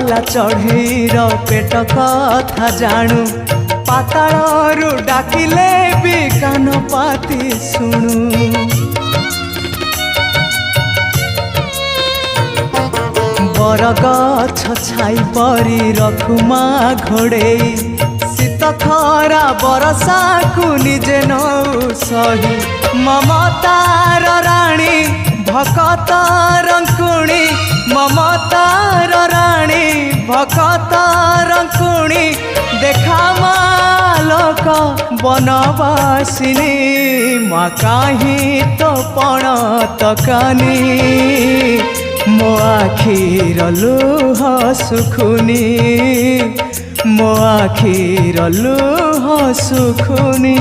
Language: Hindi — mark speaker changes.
Speaker 1: गला चढ़ीर पेट कथा जाणु पाताळरू डाकिले भी कान पाती शुणु बरगछ छाई परी रखुमा घोड़े शीत खरा बरसा को निजे नौ सही ममतार राणी भकत रंकुणी ममतार राणी भकत रंकुणी देखा मालक बनवासिनी माँ काहीं तो पण तकानी मो आखिर लुह सुखुनी मो आखिर लुह सुखुनी।